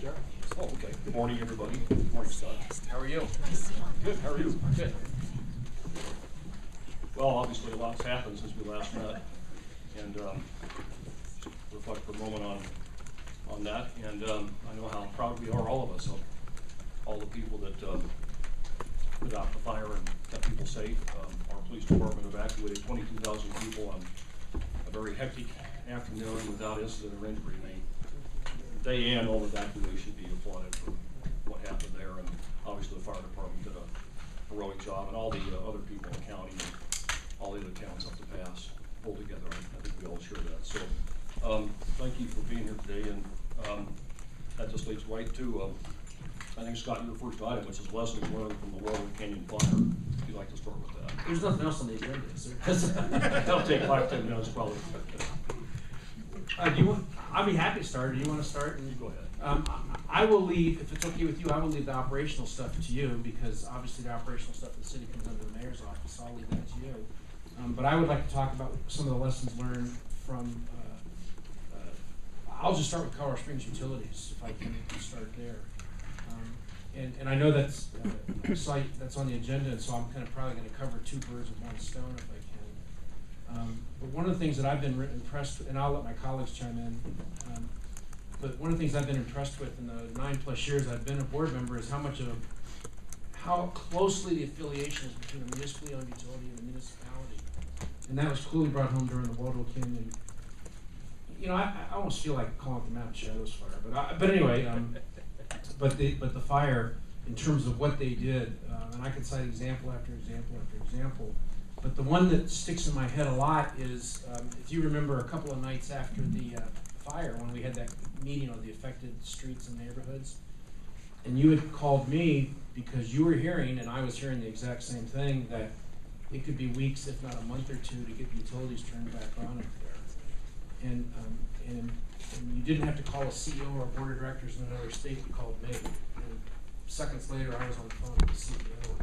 Sure. Oh, okay. Good morning, everybody. Good morning, Scott. How are you? Good. How are you? Good. Well, obviously, a lot's happened since we last met, and reflect for a moment on that. And I know how proud we are, all of us, of all the people that put out the fire and kept people safe. Our police department evacuated 22,000 people on a very hectic afternoon without incident or injury. They and all evacuation should be applauded for what happened there, and obviously the fire department did a heroic job, and all the other people in the county and all the other towns up the pass pulled together. I think we all share that. So thank you for being here today, and that just leads right to I think, Scott, your first item, which is lessons learned from the Waldo Canyon Fire. If you'd like to start with that. There's nothing else on the agenda, is there? That'll take 5-10 minutes probably. I'll be happy to start. Do you want to start? You go ahead. I will leave, if it's okay with you, I will leave the operational stuff to you, because obviously the operational stuff in the city comes under the mayor's office, so I'll leave that to you. But I would like to talk about some of the lessons learned from, I'll just start with Colorado Springs Utilities, if I can start there. And I know that's a site that's on the agenda, and so I'm kind of probably going to cover two birds with one stone if I can. But one of the things that I've been impressed with, and I'll let my colleagues chime in, but one of the things I've been impressed with in the 9+ years I've been a board member is how closely the affiliation is between a municipally owned utility and a municipality. And that was clearly brought home during the Waldo Canyon. You know, I almost feel like calling it the Mountain Shadows Fire, but anyway, but the fire, in terms of what they did, and I could cite example after example after example, but the one that sticks in my head a lot is, if you remember a couple of nights after the fire, when we had that meeting on the affected streets and neighborhoods, and you had called me because you were hearing, and I was hearing the exact same thing, that it could be weeks, if not a month or two, to get the utilities turned back on up there. And you didn't have to call a CEO or a board of directors in another state. You called me. And seconds later, I was on the phone with the CEO.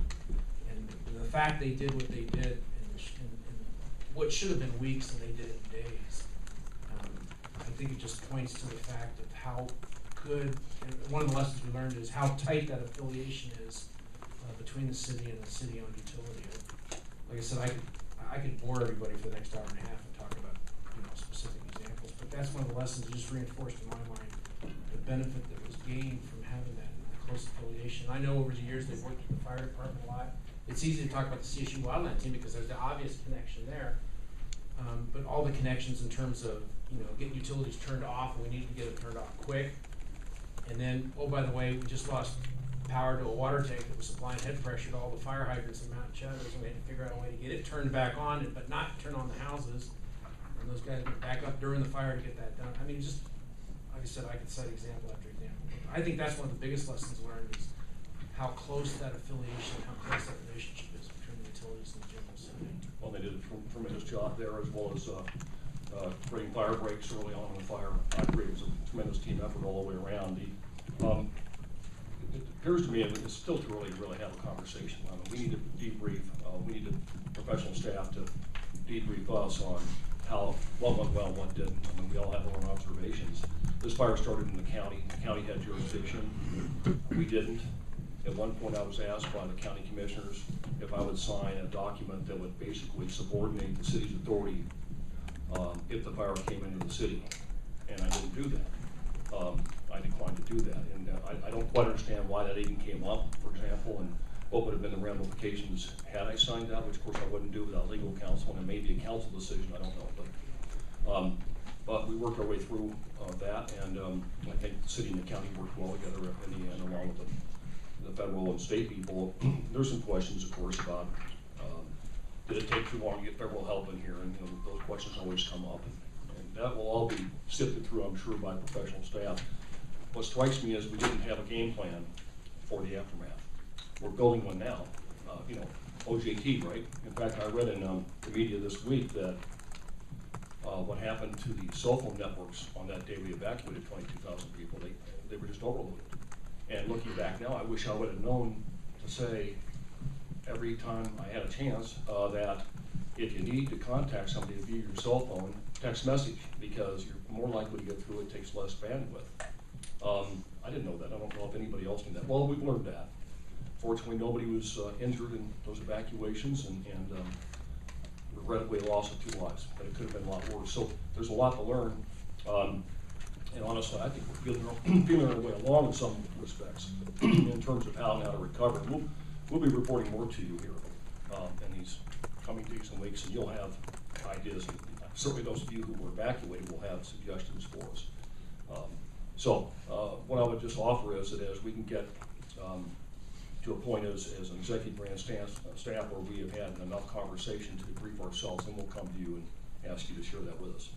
And the fact they did what they did in what should have been weeks, and they did it in days, I think it just points to the fact of how good, and one of the lessons we learned is how tight that affiliation is between the city and the city-owned utility. Like I said, I could bore everybody for the next hour and a half and talk about specific examples, but that's one of the lessons that just reinforced in my mind the benefit that was gained from having that close affiliation. I know over the years they've worked with the fire department a lot. It's easy to talk about the CSU wildland team because there's the obvious connection there, but all the connections in terms of getting utilities turned off, and we need to get them turned off quick. And then, oh, by the way, we just lost power to a water tank that was supplying head pressure to all the fire hydrants in Mountain Shadows, and we had to figure out a way to get it turned back on, but not turn on the houses. And those guys went back up during the fire to get that done. I mean, just like I said, I could cite example after example. I think that's one of the biggest lessons learned is how close that affiliation, how close that relationship is between the utilities and the general city. Well, they did a tremendous job there, as well as creating fire breaks early on in the fire. I agree, it was a tremendous team effort all the way around. It appears to me it's still too early to really have a conversation. I mean, we need to debrief. We need the professional staff to debrief us on what went well, what didn't. I mean, we all have our own observations. This fire started in the county. The county had jurisdiction. We didn't. At one point, I was asked by the county commissioners if I would sign a document that would basically subordinate the city's authority if the fire came into the city, and I didn't do that. I declined to do that, and I don't quite understand why that even came up, for example, and what would have been the ramifications had I signed that, which of course I wouldn't do without legal counsel, and it may be a council decision, I don't know, but we worked our way through that, and I think the city and the county worked well together in the end, along with the federal and state people. There's some questions, of course, about did it take too long to get federal help in here, and those questions always come up, and that will all be sifted through, I'm sure, by professional staff. What strikes me is we didn't have a game plan for the aftermath. We're building one now, OJT, right? In fact, I read in the media this week that what happened to the cell phone networks on that day we evacuated 22,000 people, they were just overloaded. And looking back now, I wish I would have known to say every time I had a chance that if you need to contact somebody via your cell phone, text message, because you're more likely to get through it, takes less bandwidth. I didn't know that. I don't know if anybody else knew that. Well, we've learned that. Fortunately, nobody was injured in those evacuations, and regrettably a loss of 2 lives, but it could have been a lot worse. So there's a lot to learn. And honestly, I think we're feeling our way along in some respects in terms of how and how to recover. We'll be reporting more to you here in these coming days and weeks, and you'll have ideas. And certainly those of you who were evacuated will have suggestions for us. What I would just offer is that as we can get to a point as an executive branch staff where we have had enough conversation to debrief ourselves, then we'll come to you and ask you to share that with us.